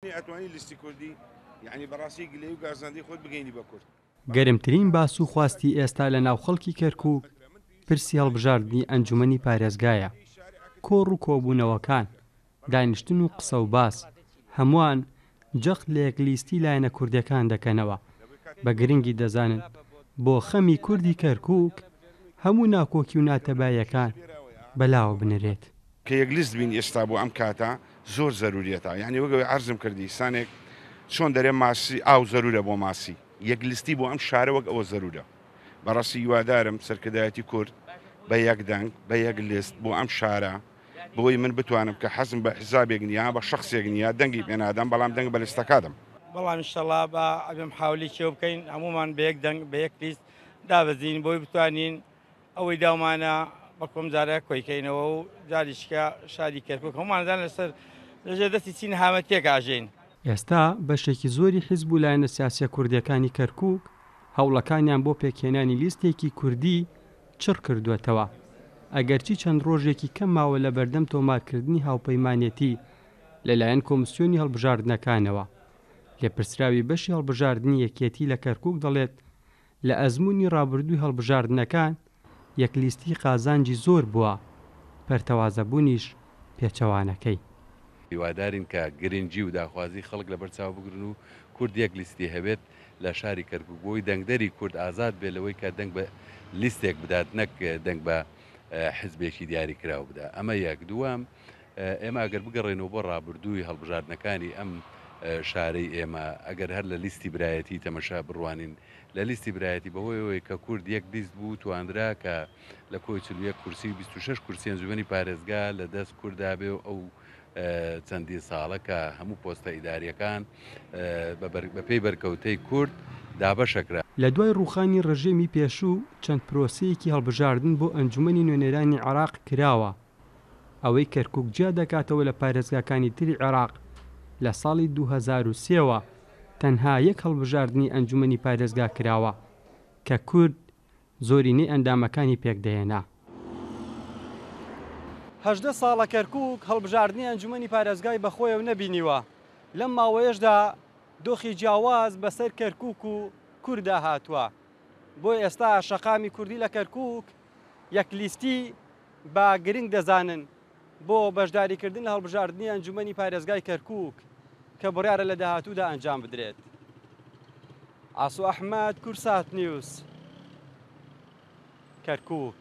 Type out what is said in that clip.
ئەتوانی لیستی کوردی یعنی بەڕاستی گلەی و گازاندەی خۆت بگەینی بە کورد. گەرمترین باس و خواستی ئێستا لە ناو خەڵکی کەرکووک پرسی هەڵبژاردننی ئەنجومەنی پارێزگایە. کۆڕ و کۆبوونەوەکان، دانیشتن و قسە و باس هەمووان جەخت لە یەکلیستی لایەنە کوردەکان دەکەنەوە. بە گرنگی دەزانن بۆ خەمی کوردی کەرکووک هەموو ناکۆکی و ناتەبایەکان بەلاوە بنرێت. کە یەکلیست بین ئێستا بۆ ئەم کاتە زۆر زەروریەتە، یعنی وەگەوەی عەرزم کردی سانێک چۆن دەرێ ماسی ئاو زەرورە بۆ ماسی، یەکلیستی بۆ ئەم شارە وەک ئەوە زەرورە. بەڕاستی هیوادارم سەرکردایەتی کورد بە یەک دەنگ بە یەک لیست بۆ ئەم شارە بۆی من بتوانم کە حەزم بە حزابێک نییە بە شخصێک نییە دەنگی پێنادەم، بەڵام دەنگ بە لیستەکەدەم. بەڵام ئینشەڵا بە ئەبێم حاولی چێ بکەین هەمومان بە یەک دەنگ بە یەک لیست دابەزین بۆی بتوانین ئەوەی داومانە بە کۆمجارە کۆیکەینەوە و جاریشکە شاری کەرکووک هەمومانزان لەسەر لەژێر دەستی چین هامەتێک ئاژین. ئێستا بەشێکی زۆری حیزب و لایەنە سیاسیە کوردیەکانی کەرکووک هەوڵەکانیان بۆ پێکهێنانی لیستێکی کوردی چڕ کردوێتەوە. ئەگەرچی چەند ڕۆژێکی کەم ماوە لە بەردەم تۆمارکردنی هاوپەیمانێتی لەلایەن کۆمسیۆنی هەڵبژاردنەکانەوە. لێپرسراوی بەشی هەڵبژاردننی یەکێتی لە کەرکووک دەڵێت لە ئەزمموی ڕابردووی هەڵبژاردنەکان یەکلیستی قازانجی زۆر بووە، پەرتەوازەبوونیش پێچەوانەکەی. هیوادارین کە گرنگی و داخوازی خەڵک لە بەرچاو بگرن و کورد یەک لیستی هەبێت لە شاری کەرکووک بۆی دەنگدەری کورد ئازاد بێت لەوەی کە دەنگ بە لیستێک بدات نەک دەنگ بە حزبێکی دیاری کراو بدا. ئەمە یەک. دووەم، ئێمە ئەگەر بگەڕێنەوە بۆ ڕابردووی هەڵبژاردنەکانی ئەم شارەی ئێمە ئەگەر هەر لە لیستی برایەتی تەمەشا بڕوانین لە لیستی برایەتی بەهۆیەوەی کە کورد یەک لیست بوو توانرا کە لە کۆی 41 کورسی 26 کورسی ئەنجومەنی پارێزگا لە دەست کووردا بێ و ئەو چەندی ساڵە کە هەموو پۆستە ئیداریەکان بە پێی بەرکەوتەی کورد دابەشەکرا. لە دوای ڕووخانی ڕژێمی پێشوو چەند پرۆسەیەکی هەڵبژاردن بۆ ئەنجومەنی نوێنەرانی عێراق کراوە. ئەوەی کەرکووک جیا دەکاتەوە لە پارێزگاکانی تری عێراق لە ساڵی 2003ەوە تەنها یەک هەڵبژاردننی ئەنجومەنی پارێزگا کراوە کە کورد زۆرینەی ئەندامەکانی پێکدەهێنا. 18 ساڵە کەرکووک هەڵبژاردننی ئەنجومەنی پارێزگای بەخۆیەوە نەبینیوە. لەم ماوەیەشدا دۆخی جیاواز بەسەر کەرکووک و کووردا هاتووە. بۆی ئێستا شەقامی کوردی لە کەرکووک یەکلیستی با گرنگ دەزانن بۆ بەشداریکردن لە هەڵبژاردننی ئەنجومەنی پارێزگای کەرکووک کە بڕیارە لە داهاتوودا ئەنجام بدرێت. ئاسو ئەحمەد، کورسات نیوز، کەرکووک.